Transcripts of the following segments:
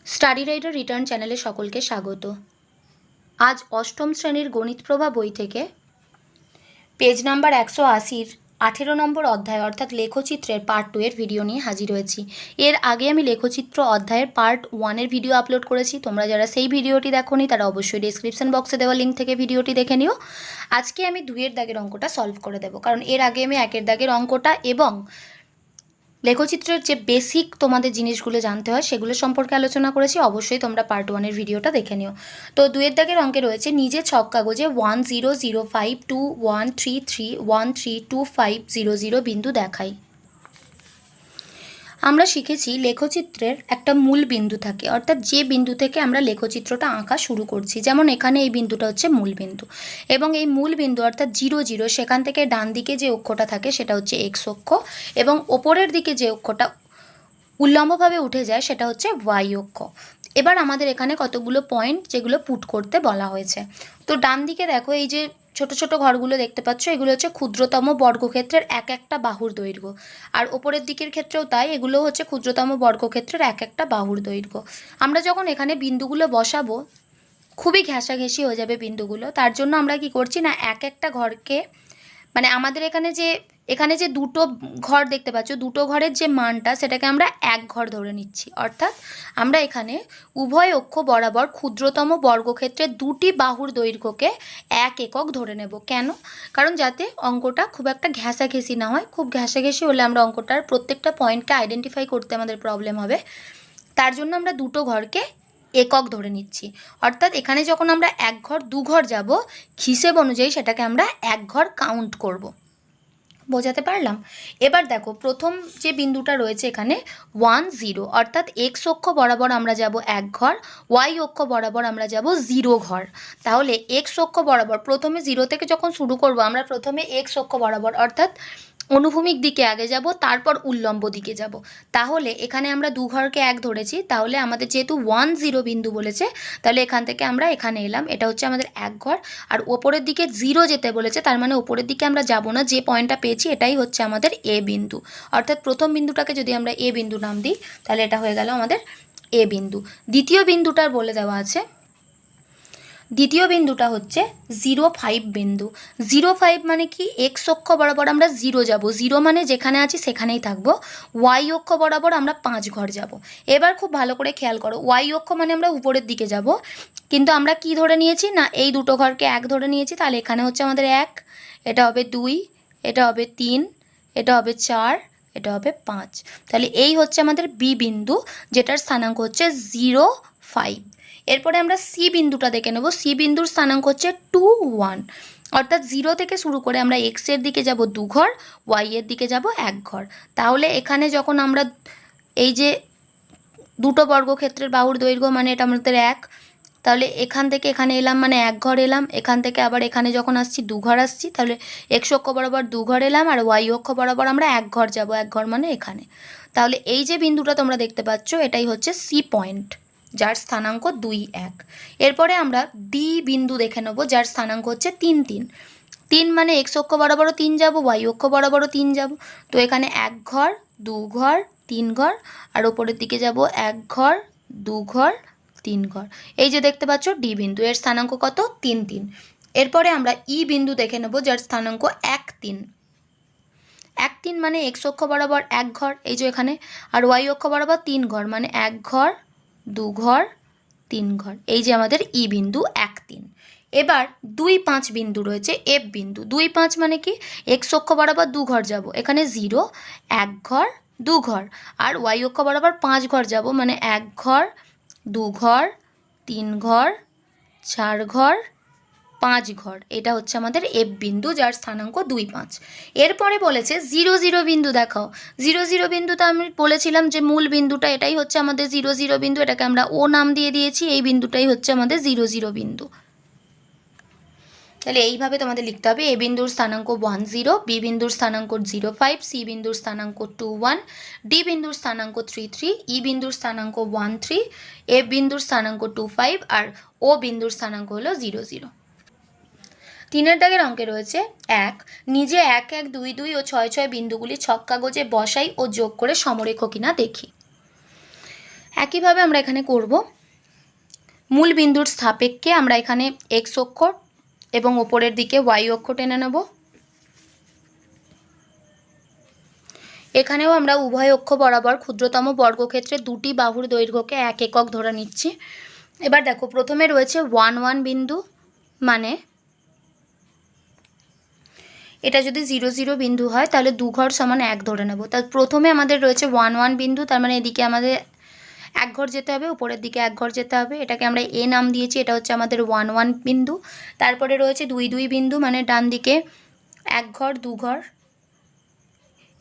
Study rider return চ্যানেলে সকলকে স্বাগত। আজ অষ্টম শ্রেণীর গণিত প্রভা বই থেকে পেজ নাম্বার 180-র 18 নম্বর অধ্যায় অর্থাৎ লেখচিত্রের পার্ট 2 এর ভিডিও নিয়ে হাজির হয়েছি। এর আগে আমি লেখচিত্র অধ্যায়ের পার্ট 1 এর ভিডিও আপলোড করেছি। তোমরা যারা সেই ভিডিওটি দেখোনি তারা অবশ্যই ডেসক্রিপশন বক্সে দেওয়া লিঙ্ক থেকে ভিডিওটি দেখে নিও। আজকে আমি 2-এর দাগের অঙ্কটা সলভ করে দেবো, কারণ এর আগে আমি 1-এর দাগের অঙ্কটা এবং লেখচিত্রের যে বেসিক তোমাদের জিনিসগুলো জানতে হয় সেগুলো সম্পর্কে আলোচনা করেছি। অবশ্যই তোমরা পার্ট 1-এর ভিডিওটা দেখে নিও। তো 2-এর দাগের অঙ্কে রয়েছে নিজে ছক কাগজে 10052133132500 বিন্দু দেখাই। আমরা শিখেছি লেখচিত্রের একটা মূল বিন্দু থাকে, অর্থাৎ যে বিন্দু থেকে আমরা লেখচিত্রটা আঁকা শুরু করছি। যেমন এখানে এই বিন্দুটা হচ্ছে মূল বিন্দু, এবং এই মূল বিন্দু অর্থাৎ 0 0 সেখান থেকে ডান দিকে যে অক্ষটা থাকে সেটা হচ্ছে এক্স অক্ষ, এবং ওপরের দিকে যে অক্ষটা উল্লম্বভাবে উঠে যায় সেটা হচ্ছে ওয়াই অক্ষ। এবার আমাদের এখানে কতগুলো পয়েন্ট যেগুলো পুট করতে বলা হয়েছে। তো ডান দিকে দেখো, এই যে ছোট ছোট ঘরগুলো দেখতে পাচ্ছ, এগুলো হচ্ছে ক্ষুদ্রতম বর্গক্ষেত্রের এক একটা বাহুর দৈর্ঘ্য। আর ওপরের দিকের ক্ষেত্রেও তাই, এগুলো হচ্ছে ক্ষুদ্রতম বর্গক্ষেত্রের এক একটা বাহুর দৈর্ঘ্য। আমরা যখন এখানে বিন্দুগুলো বসাবো খুবই ঘেঁষাঘেঁষি হয়ে যাবে বিন্দুগুলো। তার জন্য আমরা কি করছি না, এক একটা ঘরকে মানে আমাদের এখানে যে দুটো ঘর দেখতে পাচ্ছ, দুটো ঘরের যে মানটা সেটাকে আমরা এক ঘর ধরে নিচ্ছি। অর্থাৎ আমরা এখানে উভয় অক্ষ বরাবর ক্ষুদ্রতম বর্গক্ষেত্রের দুটি বাহুর দৈর্ঘ্যকে 1 একক ধরে নেব। কেন? কারণ যাতে অঙ্কটা খুব একটা ঘেঁষাঘেঁষি না হয়। খুব ঘেঁষাঘেঁষি হলে আমরা অঙ্কটার প্রত্যেকটা পয়েন্টকে আইডেন্টিফাই করতে আমাদের প্রবলেম হবে। তার জন্য আমরা দুটো ঘরকে একক ধরে নিচ্ছি। অর্থাৎ এখানে যখন আমরা এক ঘর দু ঘর যাব, হিসেব অনুযায়ী সেটাকে আমরা এক ঘর কাউন্ট করব। বোঝাতে পারলাম? এবার দেখো, প্রথম যে বিন্দুটা রয়েছে এখানে 1 0, অর্থাৎ এক্স অক্ষ বরাবর আমরা যাব এক ঘর, ওয়াই অক্ষ বরাবর আমরা যাব 0 ঘর। তাহলে এক্স অক্ষ বরাবর প্রথমে 0 থেকে যখন শুরু করব, আমরা প্রথমে এক্স অক্ষ বরাবর অর্থাৎ অনুভূমিক দিকে আগে যাব, তারপর উল্লম্ব দিকে যাব। তাহলে এখানে আমরা দু ঘরকে এক ধরেছি, তাহলে আমাদের যেহেতু 1 0 বিন্দু বলেছে, তাহলে এখান থেকে আমরা এখানে এলাম, এটা হচ্ছে আমাদের এক ঘর। আর ওপরের দিকে 0 যেতে বলেছে, তার মানে ওপরের দিকে আমরা যাব না, যে পয়েন্টটা পেয়েছি এটাই হচ্ছে আমাদের এ বিন্দু। অর্থাৎ প্রথম বিন্দুটাকে যদি আমরা এ বিন্দু নাম দিই, তাহলে এটা হয়ে গেল আমাদের এ বিন্দু। দ্বিতীয় বিন্দুটার বলে দেওয়া আছে, দ্বিতীয় বিন্দুটা হচ্ছে 0 5 বিন্দু। 0 5 মানে কি, এক্স অক্ষ বরাবর আমরা 0 যাব, 0 মানে যেখানে আছি সেখানেই থাকবো। ওয়াই অক্ষ বরাবর আমরা 5 ঘর যাব। এবার খুব ভালো করে খেয়াল করো, ওয়াই অক্ষ মানে আমরা উপরের দিকে যাব, কিন্তু আমরা কি ধরে নিয়েছি না, এই দুটো ঘরকে এক ধরে নিয়েছি। তাহলে এখানে হচ্ছে আমাদের 1, এটা হবে 2, এটা হবে 3, এটা হবে 4, এটা হবে 5। তাহলে এই হচ্ছে আমাদের বি বিন্দু, যেটার স্থানাঙ্ক হচ্ছে 0 5। এরপরে আমরা সি বিন্দুটা দেখে নেব। সি বিন্দুর স্থানাঙ্ক হচ্ছে 2 1, অর্থাৎ 0 থেকে শুরু করে আমরা এক্সের দিকে যাব 2 ঘর, ওয়াই এর দিকে যাব 1 ঘর। তাহলে এখানে যখন আমরা এই যে দুটো বর্গক্ষেত্রের বাহুর দৈর্ঘ্য মানে এটা আমাদের 1, তাহলে এখান থেকে এখানে এলাম মানে 1 ঘর এলাম, এখান থেকে আবার এখানে যখন আসছি 2 ঘর আসছি, তাহলে এক্স অক্ষ বরাবর 2 ঘর এলাম, আর ওয়াই অক্ষ বরাবর আমরা 1 ঘর যাব, 1 ঘর মানে এখানে। তাহলে এই যে বিন্দুটা তোমরা দেখতে পাচ্ছ, এটাই হচ্ছে সি পয়েন্ট, যার স্থানাঙ্ক 2 1। এরপরে আমরা ডি বিন্দু দেখে নেব, যার স্থানাঙ্ক হচ্ছে 3 3। 3 মানে এক্স অক্ষ বরাবরও 3 যাব, ওয়াই অক্ষ বরাবরও 3 যাব। তো এখানে 1 ঘর 2 ঘর 3 ঘর, আর ওপরের দিকে যাব 1 ঘর 2 ঘর 3 ঘর। এই যে দেখতে পাচ্ছ ডি বিন্দু, এর স্থানাঙ্ক কত? 3 3। এরপরে আমরা ই বিন্দু দেখে নেব, যার স্থানাঙ্ক 1 3। 1 3 মানে এক্স অক্ষ বরাবর 1 ঘর, এই যে এখানে, আর ওয়াই অক্ষ বরাবর 3 ঘর, মানে 1 ঘর 2 ঘর 3 ঘর। এই যে আমাদের ই বিন্দু 1 3। এবার 2 5 বিন্দু রয়েছে এফ বিন্দু। 2 5 মানে কি, এক্স অক্ষ বরাবর 2 ঘর যাব, এখানে 0 1 ঘর 2 ঘর, আর ওয়াই অক্ষ বরাবর 5 ঘর যাব, মানে 1 ঘর 2 ঘর 3 ঘর 4 ঘর 5 ঘর। এটা হচ্ছে আমাদের এফ বিন্দু, যার স্থানাঙ্ক 2 5। এরপরে বলেছে 0 0 বিন্দু দেখাও। 0 0 বিন্দুটা আমি বলেছিলাম যে মূল বিন্দুটা, এটাই হচ্ছে আমাদের 0 0 বিন্দু, এটাকে আমরা ও নাম দিয়ে দিয়েছি। এই বিন্দুটাই হচ্ছে আমাদের 0 0 বিন্দু। তাহলে এইভাবে তোমাদের লিখতে হবে, এ বিন্দুর স্থানাঙ্ক 1 0, বি বিন্দুর স্থানাঙ্ক 0 5, সি বিন্দুর স্থানাঙ্ক 2 1, ডি বিন্দুর স্থানাঙ্ক 3 3, ই বিন্দুর স্থানাঙ্ক 1 3, এফ বিন্দুর স্থানাঙ্ক 2 5, আর ও বিন্দুর স্থানাঙ্ক হলো 0 0। 3-এর দাগের অঙ্কে রয়েছে 1 নিজে 1 1 2 2 ও 6 6 বিন্দুগুলি ছক কাগজে বসাই ও যোগ করে সমরেখ কিনা দেখি। একইভাবে আমরা এখানে করব। মূল বিন্দুর সাপেক্ষে আমরা এখানে এক্স অক্ষর এবং ওপরের দিকে ওয়াই অক্ষর টেনে নেব। এখানেও আমরা উভয় অক্ষ বরাবর ক্ষুদ্রতম বর্গক্ষেত্রে দুটি বাহুর দৈর্ঘ্যকে 1 একক ধরে নিচ্ছি। এবার দেখো, প্রথমে রয়েছে 1 1 বিন্দু, মানে এটা যদি 0 0 বিন্দু হয় তাহলে 2 ঘর সমান 1 ধরে নেব। তার প্রথমে আমাদের রয়েছে 1 1 বিন্দু, তার মানে এদিকে আমাদের 1 ঘর যেতে হবে, উপরের দিকে 1 ঘর যেতে হবে। এটাকে আমরা এ নাম দিয়েছি, এটা হচ্ছে আমাদের 1 1 বিন্দু। তারপরে রয়েছে 2 2 বিন্দু, মানে ডান দিকে 1 ঘর 2 ঘর,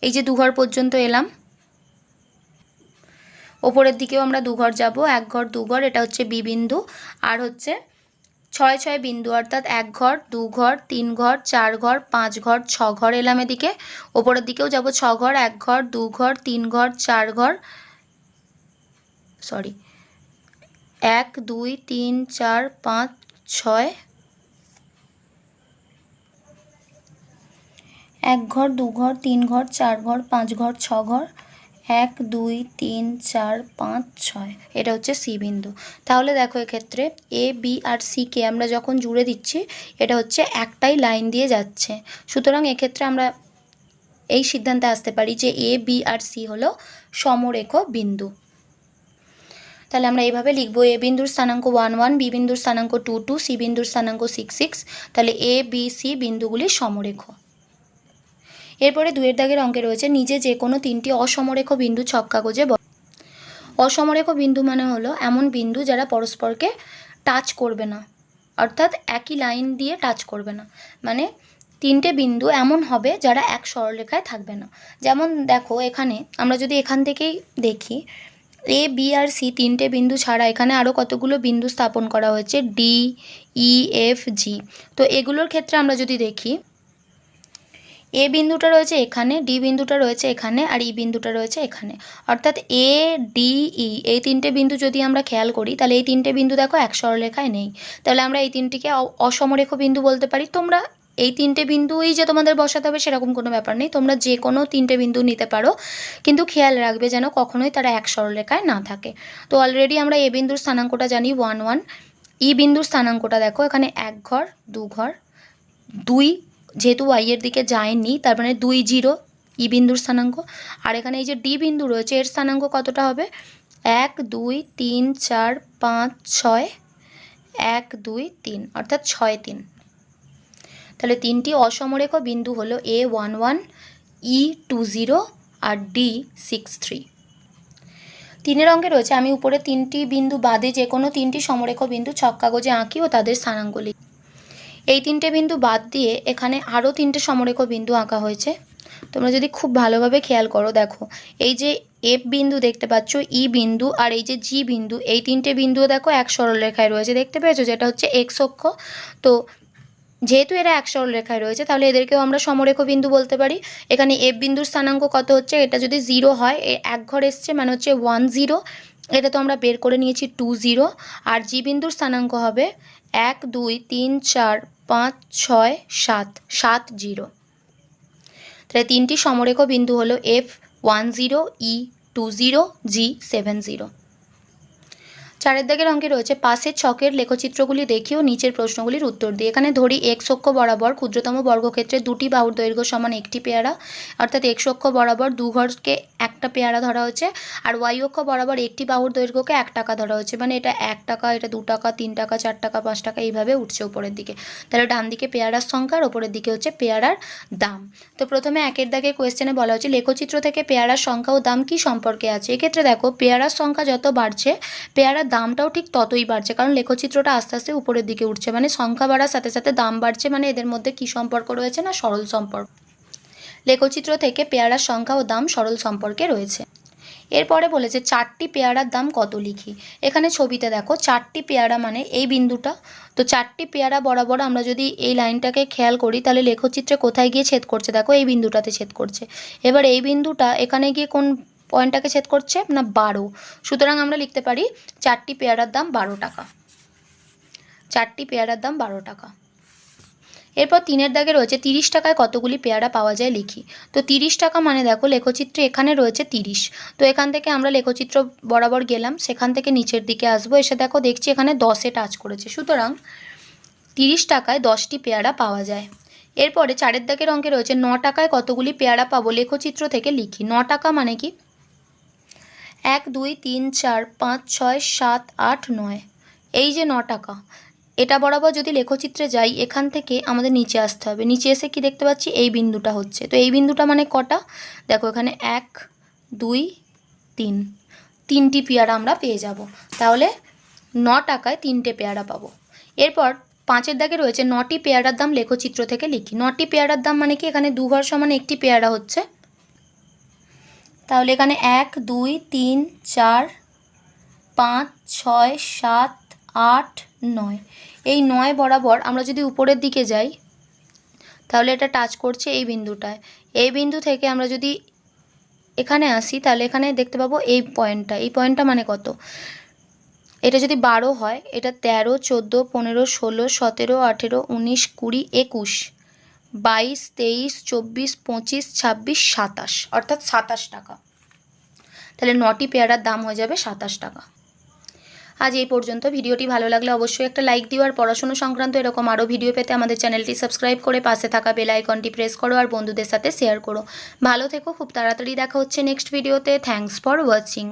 এই যে 2 ঘর পর্যন্ত এলাম। ওপরের দিকেও আমরা 2 ঘর যাব, 1 ঘর 2 ঘর, এটা হচ্ছে বি বিন্দু। আর হচ্ছে 6 6 বিন্দু, অর্থাৎ 1 ঘর 2 ঘর 3 ঘর 4 ঘর 5 ঘর 6 ঘর এলাম এদিকে। ওপরের দিকেও যাব 6 ঘর, 1 ঘর 2 ঘর 3 ঘর 4 ঘর, 1 2 3 4 5 6, 1 ঘর 2 ঘর 3 ঘর 4 ঘর 5 ঘর 6 ঘর, 1 2 3 4 5 6, এটা হচ্ছে সি বিন্দু। তাহলে দেখো, এক্ষেত্রে A B R C K আমরা যখন জুড়ে দিচ্ছি, এটা হচ্ছে একটাই লাইন দিয়ে যাচ্ছে। সুতরাং এক্ষেত্রে আমরা এই সিদ্ধান্তে আসতে পারি যে এ বি আর সি হলো সমরেখ বিন্দু। তাহলে আমরা এইভাবে লিখব, এ বিন্দুর স্থানাঙ্ক 1 1, বি বিন্দুর স্থানাঙ্ক 2 2, সি বিন্দুর স্থানাঙ্ক 6 6। তাহলে এ বি সি বিন্দুগুলি সমরেখ। এরপরে 2 এর দাগের অঙ্কে রয়েছে, নিজে যে কোনো 3টি অসমরেখ বিন্দু ছক কাগজে। অসমরেখ বিন্দু মানে হলো এমন বিন্দু যারা পরস্পরকে টাচ করবে না, অর্থাৎ একই লাইন দিয়ে টাচ করবে না। মানে 3টে বিন্দু এমন হবে যারা এক সরলরেখায় থাকবে না। যেমন দেখো, এখানে আমরা যদি এখান থেকেই দেখি, এ বি আর সি 3টে বিন্দু ছাড়া এখানে আরও কতগুলো বিন্দু স্থাপন করা হয়েছে, ডি ই এফ জি। তো এগুলোর ক্ষেত্রে আমরা যদি দেখি, এ বিন্দুটা রয়েছে এখানে, ডি বিন্দুটা রয়েছে এখানে, আর ই বিন্দুটা রয়েছে এখানে। অর্থাৎ এ ডি ই এই 3টে বিন্দু যদি আমরা খেয়াল করি, তাহলে এই 3টে বিন্দু দেখো এক সরলরেখায় নেই। তাহলে আমরা এই 3টিকে অসমরেখ বিন্দু বলতে পারি। তোমরা এই 3টে বিন্দুই যে তোমাদের বসাতে হবে সেরকম কোনো ব্যাপার নেই, তোমরা যে কোনো 3টে বিন্দু নিতে পারো, কিন্তু খেয়াল রাখবে যেন কখনোই তারা এক সরলরেখায় না থাকে। তো অলরেডি আমরা এ বিন্দুর স্থানাঙ্কটা জানি 1 1। ই বিন্দুর স্থানাঙ্কটা দেখো, এখানে 1 ঘর 2 ঘর 2, যেহেতু ওয়াই এর দিকে যায়নি তার মানে 2 0 ই বিন্দুর স্থানাঙ্ক। আর এখানে এই যে ডি বিন্দু রয়েছে, এর স্থানাঙ্ক কতটা হবে, 1 2 3 4 5 6, 1 2 3, অর্থাৎ 6 3। তাহলে 3টি অসমরেখ বিন্দু হলো এ 1 1, ই 2 0 আর ডি 6 3। 3 এর অঙ্কে রয়েছে, আমি উপরে 3টি বিন্দু বাদে যে কোনো 3টি সমরেখ বিন্দু ছক কাগজে আঁকি ও তাদের স্থানাঙ্ক লিখি। এই 3টে বিন্দু বাদ দিয়ে এখানে আরও 3টে সমরেখ বিন্দু আঁকা হয়েছে। তোমরা যদি খুব ভালোভাবে খেয়াল করো, দেখো এই যে এফ বিন্দু দেখতে পাচ্ছ, ই বিন্দু আর এই যে জি বিন্দু, এই 3টে বিন্দুও দেখো এক সরলরেখায় রয়েছে, দেখতে পেয়েছো, যেটা হচ্ছে এক্স অক্ষ। তো যেহেতু এরা এক সরলরেখায় রয়েছে, তাহলে এদেরকেও আমরা সমরেখ বিন্দু বলতে পারি। এখানে এফ বিন্দুর স্থানাঙ্ক কত হচ্ছে, এটা যদি 0 হয়, 1 ঘর এসছে মানে হচ্ছে 1 0, এটা তো আমরা বের করে নিয়েছি 2 0। আর জি বিন্দুর স্থানাঙ্ক হবে 1 2 3 4 5 6 7 7 0। তাহলে 3টি সমরেখ বিন্দু হলো এফ 1 0, ই 2 0, জি 7 0। 4 এর দাগের অঙ্কে রয়েছে, পাশের ছকের লেখচিত্রগুলি দেখিও নিচের প্রশ্নগুলির উত্তর দিয়ে। এখানে ধরি এক্স অক্ষ বরাবর ক্ষুদ্রতম বর্গক্ষেত্রে দুটি বাহুর দৈর্ঘ্য সমান একটি পেয়ারা, অর্থাৎ এক্স অক্ষ বরাবর 2 ঘরকে একটা পেয়ারা ধরা হয়েছে, আর ওয়াই অক্ষ বরাবর একটি বাহুর দৈর্ঘ্যকে 1 টাকা ধরা হয়েছে। মানে এটা 1 টাকা, এটা 2 টাকা 3 টাকা 4 টাকা 5 টাকা এইভাবে উঠছে উপরের দিকে। তাহলে ডান দিকে পেয়ারার সংখ্যা আর ওপরের দিকে হচ্ছে পেয়ারার দাম। তো প্রথমে 1 এর দাগে কোয়েশ্চেনে বলা হচ্ছে, লেখচিত্র থেকে পেয়ারার সংখ্যা ও দাম কি সম্পর্কে আছে। এক্ষেত্রে দেখো, পেয়ারার সংখ্যা যত বাড়ছে পেয়ারার দামটাও ঠিক ততই বাড়ছে, কারণ লেখচিত্রটা আস্তে আস্তে উপরের দিকে উঠছে, মানে সংখ্যা বাড়ার সাথে সাথে দাম বাড়ছে। মানে এদের মধ্যে কি সম্পর্ক রয়েছে না, সরল সম্পর্ক। লেখচিত্র থেকে পেয়ারার সংখ্যা ও দাম সরল সম্পর্কে রয়েছে। এরপরে বলেছে 4টি পেয়ারার দাম কত লিখি। এখানে ছবিতে দেখো 4টি পেয়ারা মানে এই বিন্দুটা। তো 4টি পেয়ারা বরাবর আমরা যদি এই লাইনটাকে খেয়াল করি, তাহলে লেখচিত্রে কোথায় গিয়ে ছেদ করছে, দেখো এই বিন্দুটাতে ছেদ করছে। এবার এই বিন্দুটা এখানে গিয়ে কোন পয়েন্টটাকে ছেদ করছে না, 12। সুতরাং আমরা লিখতে পারি 4টি পেয়ারার দাম 12 টাকা। 4টি পেয়ারার দাম 12 টাকা। এরপর 3-এর দাগে রয়েছে 30 টাকায় কতগুলি পেয়ারা পাওয়া যায় লিখি। তো 30 টাকা মানে দেখো লেখচিত্রে এখানে রয়েছে 30। তো এখান থেকে আমরা লেখচিত্র বরাবর গেলাম, সেখান থেকে নিচের দিকে আসবো, এসে দেখো দেখছি এখানে 10-এ টাচ করেছে, সুতরাং 30 টাকায় 10টি পেয়ারা পাওয়া যায়। এরপরে 4-এর দাগের অঙ্কে রয়েছে 9 টাকায় কতগুলি পেয়ারা পাবো লেখচিত্র থেকে লিখি। 9 টাকা মানে কি 1 2 3 4 5 6 7 8 9, এই যে 9 টাকা, এটা বরাবর যদি লেখচিত্রে যাই এখান থেকে আমাদের নিচে আসতে হবে। নিচে এসে কি দেখতে পাচ্ছি এই বিন্দুটা হচ্ছে, তো এই বিন্দুটা মানে কটা দেখো এখানে 1 2 3, 3টি পেয়ারা আমরা পেয়ে যাব। তাহলে 9 টাকায় 3টে পেয়ারা পাবো। এরপর 5-এর দাগে রয়েছে 9টি পেয়ারার দাম লেখচিত্র থেকে লিখি। 9টি পেয়ারার দাম মানে কি এখানে 2 ঘর সমান একটি পেয়ারা হচ্ছে, তাহলে এখানে 1 2 3 4 5 6 7 8 9, এই 9 বরাবর আমরা যদি উপরের দিকে যাই তাহলে এটা টাচ করছে এই বিন্দুটায়। এই বিন্দু থেকে আমরা যদি এখানে আসি তাহলে এখানে দেখতে পাবো এই পয়েন্টটা মানে কত, এটা যদি 12 হয়, এটা 13 14 15 16 17 18 19 20 21 22 23 24 25 26 27, অর্থাৎ 27 টাকা। তাহলে 9টি পেয়ারার দাম হয়ে যাবে 27 টাকা। আজ এই পর্যন্ত। ভিডিওটি ভালো লাগলে অবশ্যই একটা লাইক দিও, আর পড়াশোনা সংক্রান্ত এরকম আরও ভিডিও পেতে আমাদের চ্যানেলটি সাবস্ক্রাইব করে পাশে থাকা বেল আইকনটি প্রেস করো, আর বন্ধুদের সাথে শেয়ার করো। ভালো থেকো, খুব তাড়াতাড়ি দেখা হচ্ছে নেক্সট ভিডিওতে। Thanks for watching.